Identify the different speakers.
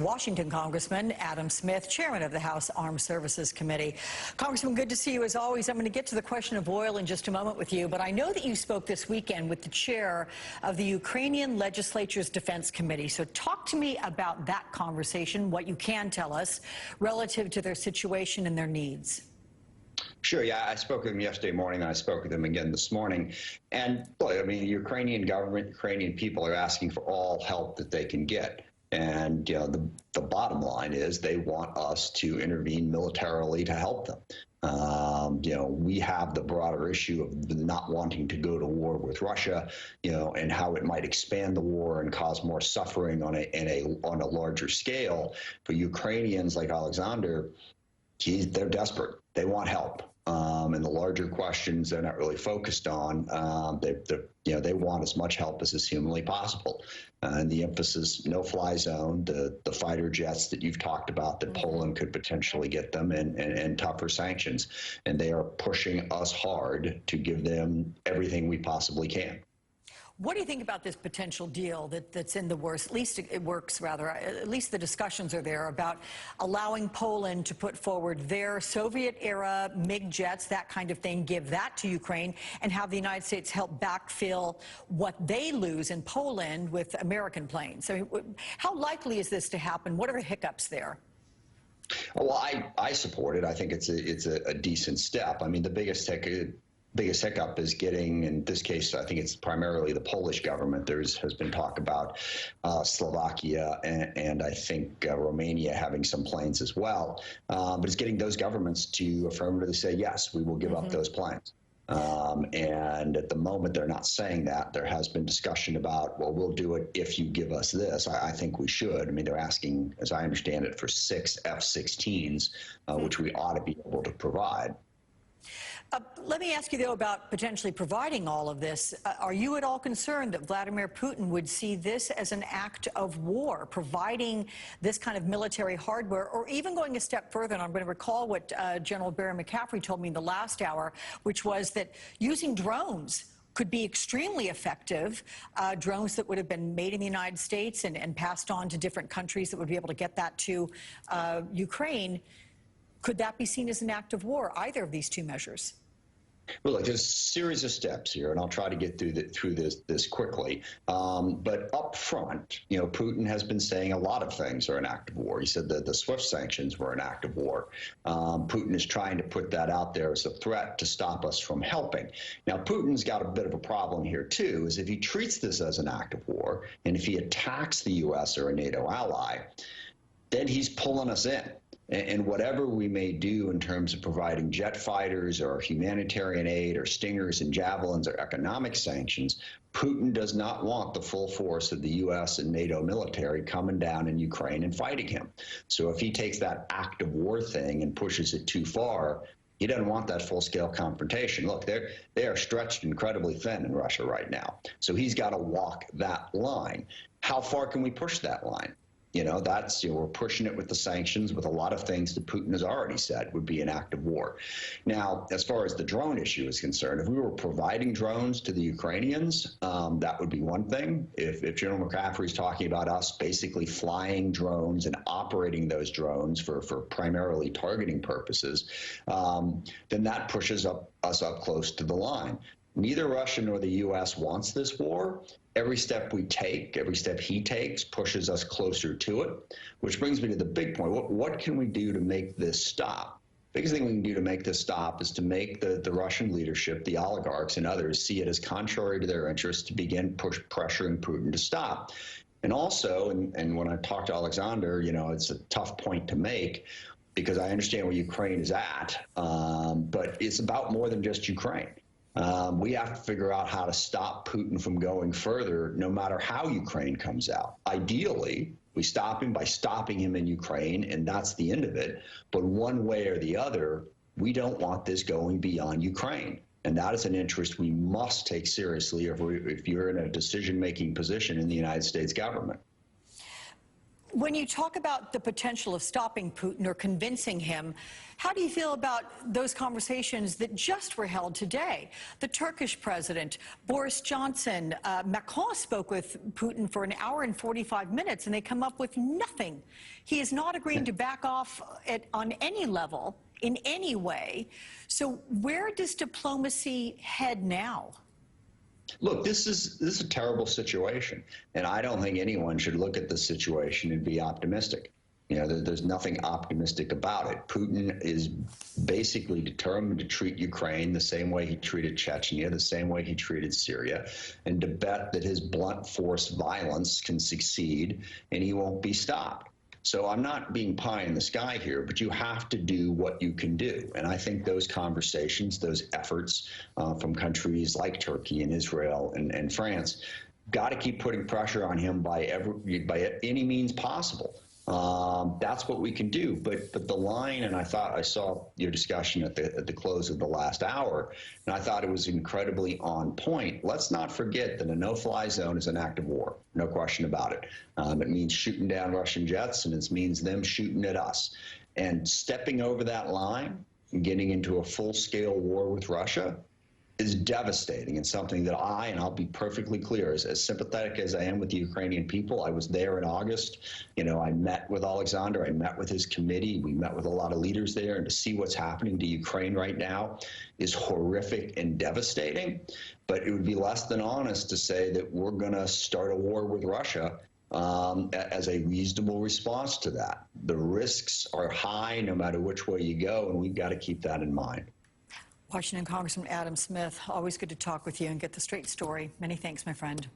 Speaker 1: Washington Congressman Adam Smith, chairman of the House Armed Services Committee. Congressman, good to see you as always. I'm going to get to the question of oil in just a moment with you, but I know that you spoke this weekend with the chair of the Ukrainian legislature's Defense Committee. So talk to me about that conversation, what you can tell us relative to their situation and their needs.
Speaker 2: Sure. Yeah, I spoke with them yesterday morning, and I spoke with them again this morning. And look, I mean, the Ukrainian government, Ukrainian people are asking for all help that they can get. And the bottom line is they want us to intervene militarily to help them. We have the broader issue of not wanting to go to war with Russia, and how it might expand the war and cause more suffering on a larger scale. For Ukrainians like Alexander, they're desperate. They want help. And the larger questions they're not really focused on. They want as much help as is humanly possible. And the emphasis, no-fly zone, the fighter jets that you've talked about that Poland could potentially get them, and tougher sanctions. And they are pushing us hard to give them everything we possibly can.
Speaker 1: What do you think about this potential deal that's in the works? At least it works, rather. At least the discussions are there about allowing Poland to put forward their Soviet-era MiG jets, that kind of thing, give that to Ukraine, and have the United States help backfill what they lose in Poland with American planes. So how likely is this to happen? What are the hiccups there?
Speaker 2: Well, I support it. I think it's a decent step. I mean, the biggest hiccup is getting, in this case, I think it's primarily the Polish government. Has been talk about Slovakia and I think Romania having some planes as well. But it's getting those governments to affirmatively say, yes, we will give up those planes. And at the moment, they're not saying that. There has been discussion about, well, we'll do it if you give us this. I think we should. I mean, they're asking, as I understand it, for 6 F-16s, which we ought to be able to provide.
Speaker 1: Let me ask you, though, about potentially providing all of this. Are you at all concerned that Vladimir Putin would see this as an act of war, providing this kind of military hardware, or even going a step further? And I'm going to recall what General Barry McCaffrey told me in the last hour, which was that using drones could be extremely effective, drones that would have been made in the United States and passed on to different countries that would be able to get that to Ukraine. Could that be seen as an act of war, either of these two measures?
Speaker 2: Well, look, there's a series of steps here, and I'll try to get through this quickly. But up front, Putin has been saying a lot of things are an act of war. He said that the SWIFT sanctions were an act of war. Putin is trying to put that out there as a threat to stop us from helping. Now, Putin's got a bit of a problem here, too, is if he treats this as an act of war, and if he attacks the U.S. or a NATO ally, then he's pulling us in. And whatever we may do in terms of providing jet fighters or humanitarian aid or Stingers and Javelins or economic sanctions, Putin does not want the full force of the U.S. and NATO military coming down in Ukraine and fighting him. So if he takes that act of war thing and pushes it too far, he doesn't want that full-scale confrontation. Look, they are stretched incredibly thin in Russia right now. So he's got to walk that line. How far can we push that line? We're pushing it with the sanctions, with a lot of things that Putin has already said would be an act of war. Now, as far as the drone issue is concerned, if we were providing drones to the Ukrainians, that would be one thing. If General McCaffrey is talking about us basically flying drones and operating those drones for primarily targeting purposes, then that pushes us up close to the line. Neither Russia nor the U.S. wants this war. Every step we take, every step he takes, pushes us closer to it, which brings me to the big point. What can we do to make this stop? The biggest thing we can do to make this stop is to make the Russian leadership, the oligarchs and others, see it as contrary to their interests to begin pressuring Putin to stop. And also, and when I talk to Alexander, it's a tough point to make, because I understand where Ukraine is at, but it's about more than just Ukraine. We have to figure out how to stop Putin from going further, no matter how Ukraine comes out. Ideally, we stop him by stopping him in Ukraine, and that's the end of it. But one way or the other, we don't want this going beyond Ukraine. And that is an interest we must take seriously if you're in a decision-making position in the United States government.
Speaker 1: When you talk about the potential of stopping Putin or convincing him, how do you feel about those conversations that just were held today? The Turkish president, Boris Johnson, Macron spoke with Putin for an hour and 45 minutes, and they come up with nothing. He is not agreeing to back off on any level, in any way. So where does diplomacy head now?
Speaker 2: Look, this is a terrible situation, and I don't think anyone should look at this situation and be optimistic. You know, there's nothing optimistic about it. Putin is basically determined to treat Ukraine the same way he treated Chechnya, the same way he treated Syria, and to bet that his blunt force violence can succeed and he won't be stopped. So I'm not being pie in the sky here, but you have to do what you can do. And I think those conversations, those efforts from countries like Turkey and Israel and France, got to keep putting pressure on him by any means possible. That's what we can do. But the line, and I thought I saw your discussion at the close of the last hour, and I thought it was incredibly on point. Let's not forget that a no-fly zone is an act of war, no question about it. It means shooting down Russian jets, and it means them shooting at us. And stepping over that line and getting into a full-scale war with Russia is devastating, and something that and I'll be perfectly clear, as sympathetic as I am with the Ukrainian people, I was there in August. You know, I met with Alexander, I met with his committee, we met with a lot of leaders there, and to see what's happening to Ukraine right now is horrific and devastating. But it would be less than honest to say that we're going to start a war with Russia as a reasonable response to that. The risks are high no matter which way you go, and we've got to keep that in mind.
Speaker 1: Washington Congressman Adam Smith, always good to talk with you and get the straight story. Many thanks, my friend.